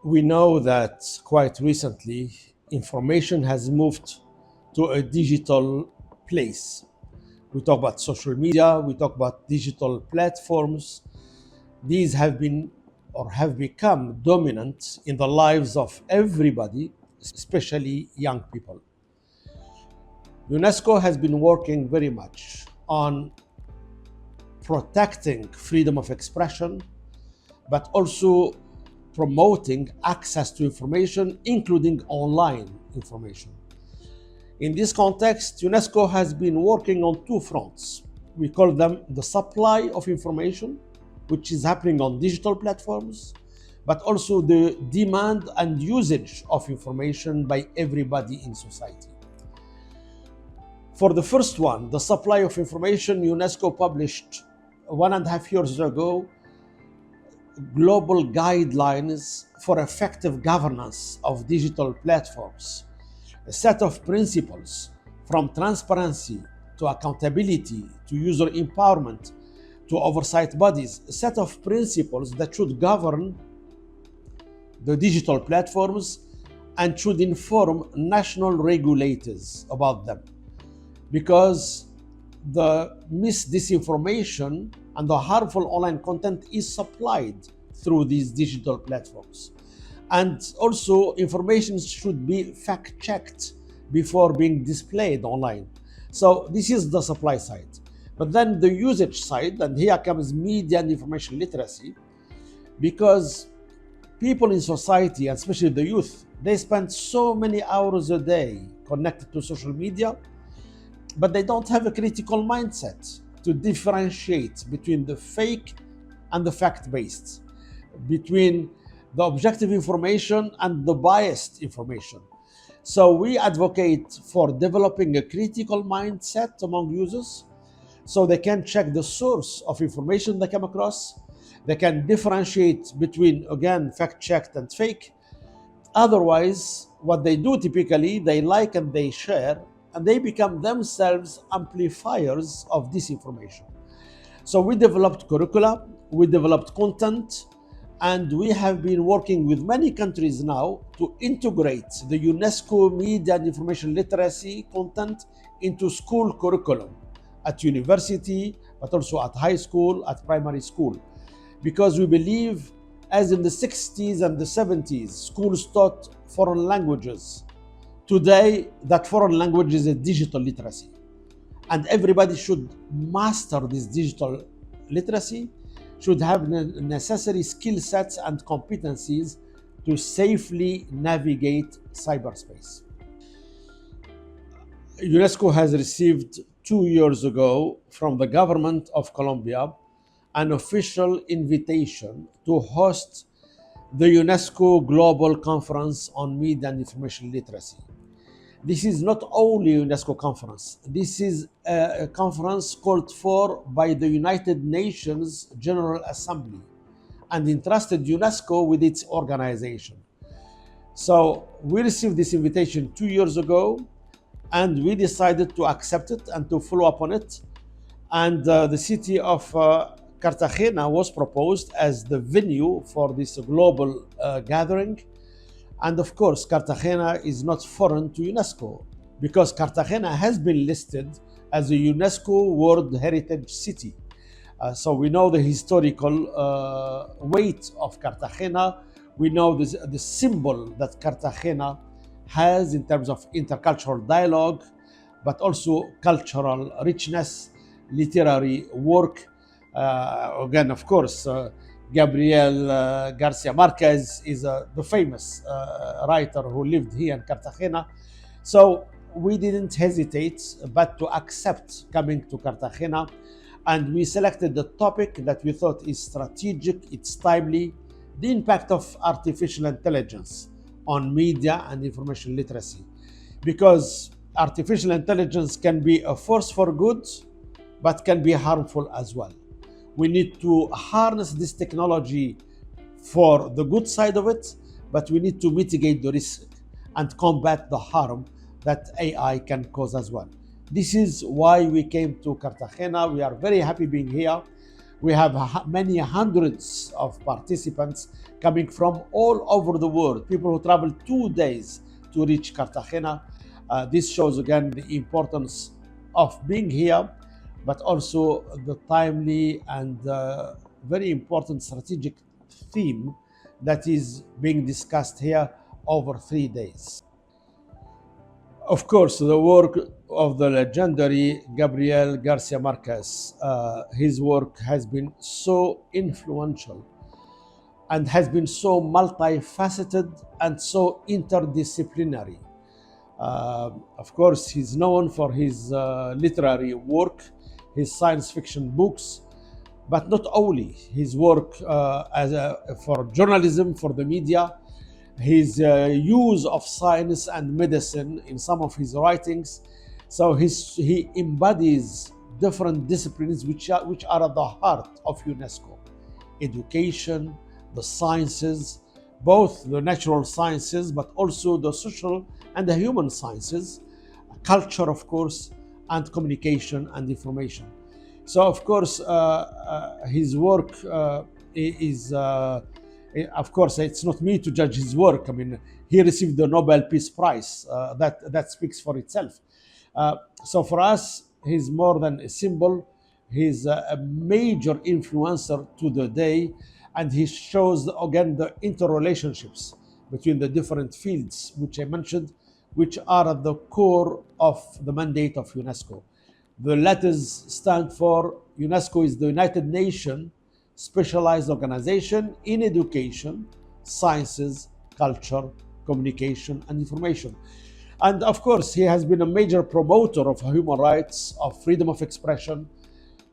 We know that quite recently information has moved to a digital place. We talk about social media, we talk about digital platforms. These have been or have become dominant in the lives of everybody, especially young people. UNESCO has been working very much on protecting freedom of expression, but also promoting access to information, including online information. In this context, UNESCO has been working on two fronts. We call them the supply of information, which is happening on digital platforms, but also the demand and usage of information by everybody in society. For the first one, the supply of information, UNESCO published 1.5 years ago global guidelines for effective governance of digital platforms, a set of principles from transparency to accountability to user empowerment to oversight bodies, a set of principles that should govern the digital platforms and should inform national regulators about them. Because the disinformation and the harmful online content is supplied through these digital platforms. And also, information should be fact-checked before being displayed online. So this is the supply side. But then the usage side, and here comes media and information literacy, because people in society, and especially the youth, they spend so many hours a day connected to social media, but they don't have a critical mindset to differentiate between the fake and the fact-based, between the objective information and the biased information. So we advocate for developing a critical mindset among users so they can check the source of information they come across. They can differentiate between, again, fact-checked and fake. Otherwise, what they do typically, they like and they share, and they become themselves amplifiers of disinformation. So we developed curricula, we developed content, and we have been working with many countries now to integrate the UNESCO media and information literacy content into school curriculum at university, but also at high school, at primary school. Because we believe, as in the 60s and the 70s, schools taught foreign languages. Today, that foreign language is a digital literacy. And everybody should master this digital literacy, should have necessary skill sets and competencies to safely navigate cyberspace. UNESCO has received 2 years ago from the government of Colombia an official invitation to host the UNESCO Global Conference on Media and Information Literacy. This is not only a UNESCO conference. This is a conference called for by the United Nations General Assembly and entrusted UNESCO with its organization. So we received this invitation 2 years ago, and we decided to accept it and to follow up on it. And the city of Cartagena was proposed as the venue for this global gathering. And of course, Cartagena is not foreign to UNESCO because Cartagena has been listed as a UNESCO World Heritage City. So we know the historical weight of Cartagena. We know the symbol that Cartagena has in terms of intercultural dialogue, but also cultural richness, literary work. Again, of course, Gabriel García Márquez is the famous writer who lived here in Cartagena. So we didn't hesitate but to accept coming to Cartagena, and we selected the topic that we thought is strategic, it's timely, the impact of artificial intelligence on media and information literacy. Because artificial intelligence can be a force for good, but can be harmful as well. We need to harness this technology for the good side of it, but we need to mitigate the risk and combat the harm that AI can cause as well. This is why we came to Cartagena. We are very happy being here. We have many hundreds of participants coming from all over the world, people who travel 2 days to reach Cartagena. This shows again the importance of being here, but also the timely and very important strategic theme that is being discussed here over 3 days. Of course, the work of the legendary Gabriel García Márquez, his work has been so influential and has been so multifaceted and so interdisciplinary. Of course, he's known for his literary work, his science fiction books, but not only his work for journalism, for the media, his use of science and medicine in some of his writings. So he embodies different disciplines which are at the heart of UNESCO: education, the sciences, both the natural sciences, but also the social and the human sciences, culture, of course, and communication and information. So, of course, his work is, of course, it's not me to judge his work. I mean, he received the Nobel Peace Prize. That speaks for itself. So, for us, he's more than a symbol. He's a major influencer to the day, and he shows again the interrelationships between the different fields which I mentioned, which are at the core of the mandate of UNESCO. The letters stand for UNESCO is the United Nations specialized organization in education, sciences, culture, communication, and information. And of course, he has been a major promoter of human rights, of freedom of expression.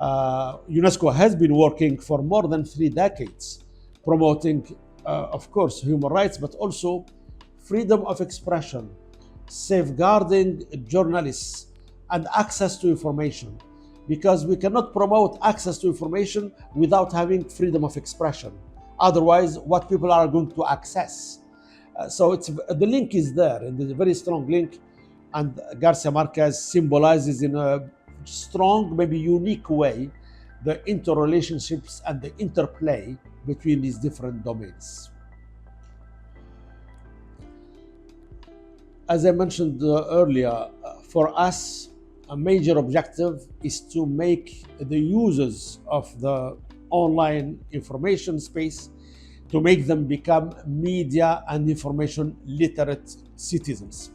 UNESCO has been working for more than 3 decades promoting, of course, human rights, but also freedom of expression, safeguarding journalists and access to information, because we cannot promote access to information without having freedom of expression. Otherwise, what people are going to access? So the link is there, and there's a very strong link, and Garcia Marquez symbolizes in a strong, maybe unique way, the interrelationships and the interplay between these different domains. As I mentioned earlier, for us, a major objective is to make the users of the online information space, to make them become media and information literate citizens.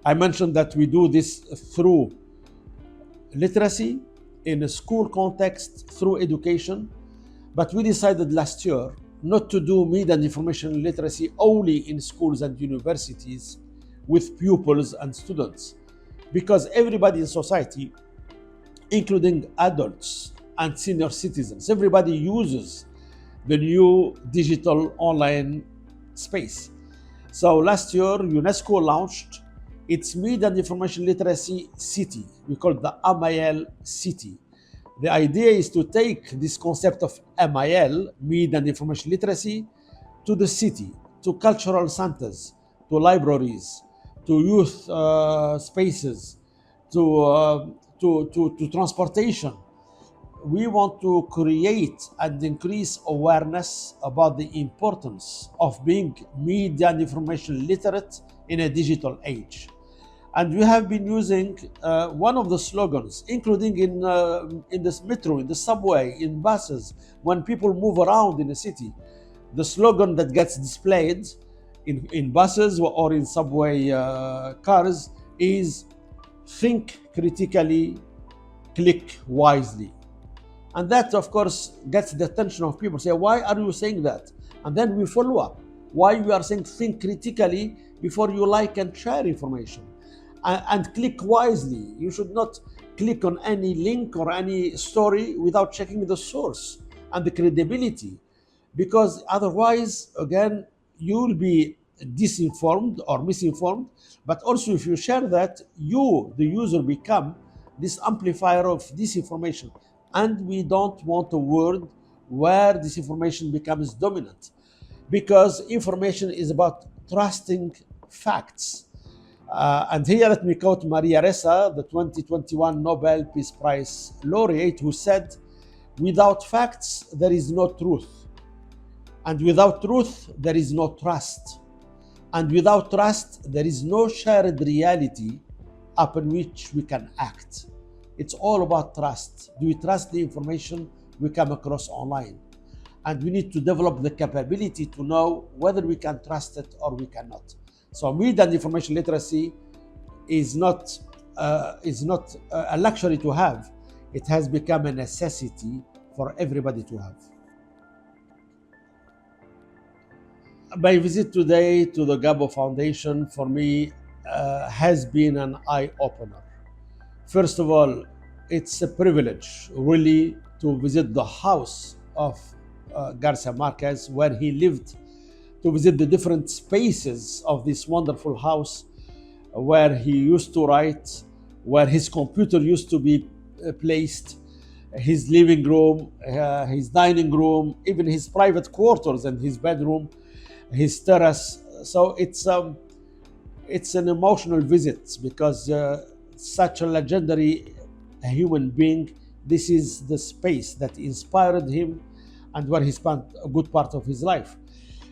I mentioned that we do this through literacy in a school context, through education, but we decided last year not to do media and information literacy only in schools and universities with pupils and students, because everybody in society, including adults and senior citizens, everybody uses the new digital online space. So last year, UNESCO launched its Media and Information Literacy City. We call it the MIL City. The idea is to take this concept of MIL, Media and Information Literacy, to the city, to cultural centers, to libraries, to youth spaces, to transportation. We want to create and increase awareness about the importance of being media and information literate in a digital age. And we have been using one of the slogans, including in this metro, in the subway, in buses, when people move around in a city. The slogan that gets displayed in buses or in subway cars is "Think critically, click wisely." And that, of course, gets the attention of people. Say, why are you saying that? And then we follow up. Why you are saying think critically before you like and share information? And click wisely. You should not click on any link or any story without checking the source and the credibility. Because otherwise, again, you'll be disinformed or misinformed. But also, if you share that, you, the user, become this amplifier of disinformation. And we don't want a world where disinformation becomes dominant, because information is about trusting facts. And here let me quote Maria Ressa, the 2021 Nobel Peace Prize laureate, who said, Without facts, there is no truth. And without truth, there is no trust. And without trust, there is no shared reality upon which we can act. It's all about trust. Do we trust the information we come across online? And we need to develop the capability to know whether we can trust it or we cannot. So media and information literacy is not a luxury to have. It has become a necessity for everybody to have. My visit today to the Gabo Foundation for me has been an eye-opener. First of all, it's a privilege really to visit the house of Garcia Marquez, where he lived, to visit the different spaces of this wonderful house, where he used to write, where his computer used to be placed, his living room, his dining room, even his private quarters and his bedroom, his terrace. So it's an emotional visit because such a legendary human being, this is the space that inspired him and where he spent a good part of his life.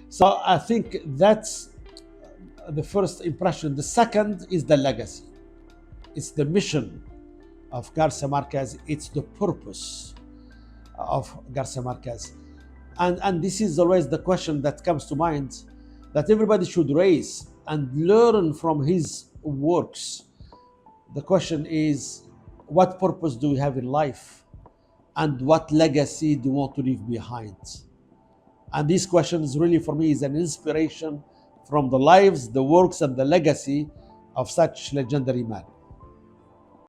So I think that's the first impression. The second is the legacy. It's the mission of Garcia Marquez. It's the purpose of Garcia Marquez. And this is always the question that comes to mind that everybody should raise and learn from his works. The question is, what purpose do we have in life? And what legacy do we want to leave behind? And these questions really for me is an inspiration from the lives, the works, and the legacy of such legendary man.